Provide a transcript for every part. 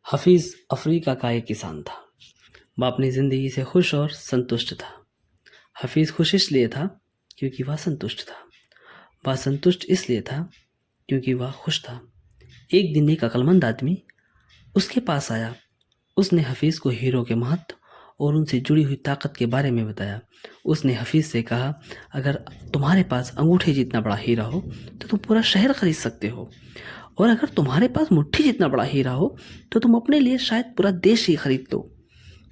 Hafeez Africa का एक किसान था। वह अपनी ज़िंदगी से खुश और संतुष्ट था। हफीज़ खुश इसलिए था क्योंकि वह संतुष्ट था। वह संतुष्ट इसलिए था क्योंकि वह खुश था। एक दिन एक अक्लमंद आदमी उसके पास आया। उसने हफीज़ को हीरो के महत्व और उनसे जुड़ी हुई ताकत के बारे में बताया। उसने हफीज़ से कहा, अगर तुम्हारे पास अंगूठे जितना बड़ा हीरा हो तो तुम पूरा शहर खरीद सकते हो, और अगर तुम्हारे पास मुट्ठी जितना बड़ा हीरा हो तो तुम अपने लिए शायद पूरा देश ही खरीद लो।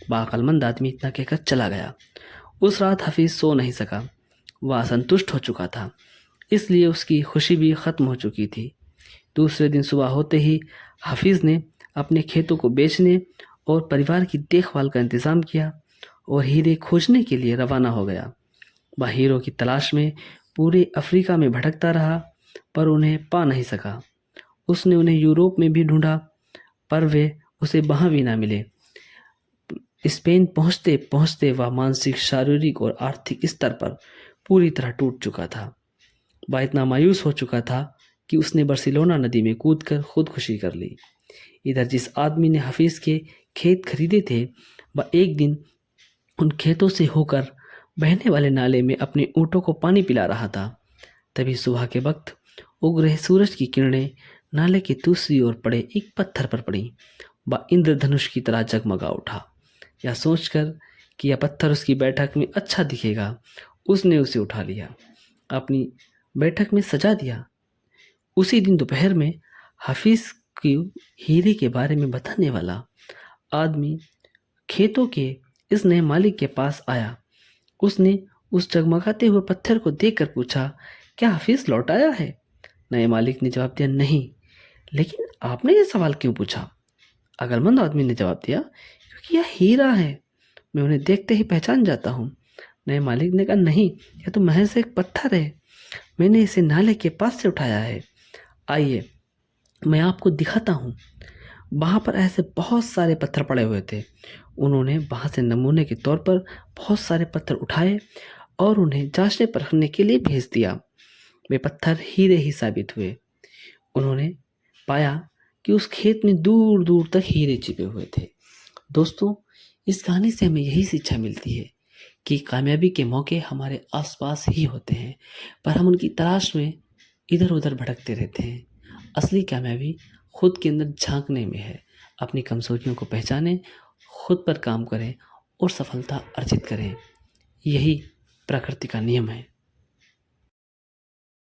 वह अक्लमंद आदमी इतना कहकर चला गया। उस रात हफीज़ सो नहीं सका। वह असंतुष्ट हो चुका था, इसलिए उसकी खुशी भी ख़त्म हो चुकी थी। दूसरे दिन सुबह होते ही हफीज़ ने अपने खेतों को बेचने और परिवार की देखभाल का इंतज़ाम किया और हीरे खोजने के लिए रवाना हो गया। वह हीरो की तलाश में पूरे अफ्रीका में भटकता रहा, पर उन्हें पा नहीं सका। उसने उन्हें यूरोप में भी ढूंढा, पर वे उसे वहाँ भी ना मिले। स्पेन पहुँचते पहुँचते वह मानसिक, शारीरिक और आर्थिक स्तर पर पूरी तरह टूट चुका था। वह इतना मायूस हो चुका था कि उसने बार्सिलोना नदी में कूदकर खुदकुशी कर ली। इधर जिस आदमी ने हफीज़ के खेत खरीदे थे, वह एक दिन उन खेतों से होकर बहने वाले नाले में अपने ऊँटों को पानी पिला रहा था। तभी सुबह के वक्त उग रहे सूरज की किरणें नाले के दूसरी ओर पड़े एक पत्थर पर पड़ी। वह इंद्रधनुष की तरह जगमगा उठा। यह सोचकर कि यह पत्थर उसकी बैठक में अच्छा दिखेगा, उसने उसे उठा लिया, अपनी बैठक में सजा दिया। उसी दिन दोपहर में हफीज़ की हीरे के बारे में बताने वाला आदमी खेतों के इस नए मालिक के पास आया। उसने उस जगमगाते हुए पत्थर को देखकर पूछा, क्या हफीज़ लौट आया है? नए मालिक ने जवाब दिया, नहीं। लेकिन आपने ये सवाल क्यों पूछा? अक्लमंद आदमी ने जवाब दिया, क्योंकि यह हीरा है, मैं उन्हें देखते ही पहचान जाता हूँ। नए मालिक ने कहा, नहीं, यह तो महज एक पत्थर है, मैंने इसे नाले के पास से उठाया है। आइए मैं आपको दिखाता हूँ। वहाँ पर ऐसे बहुत सारे पत्थर पड़े हुए थे। उन्होंने वहाँ से नमूने के तौर पर बहुत सारे पत्थर उठाए और उन्हें जांचने परखने के लिए भेज दिया। वे पत्थर हीरे ही साबित हुए। उन्होंने पाया कि उस खेत में दूर दूर तक हीरे छिपे हुए थे। दोस्तों, इस कहानी से हमें यही शिक्षा मिलती है कि कामयाबी के मौके हमारे आसपास ही होते हैं, पर हम उनकी तलाश में इधर उधर भटकते रहते हैं। असली कामयाबी खुद के अंदर झांकने में है। अपनी कमजोरियों को पहचानें, खुद पर काम करें और सफलता अर्जित करें। यही प्रकृति का नियम है।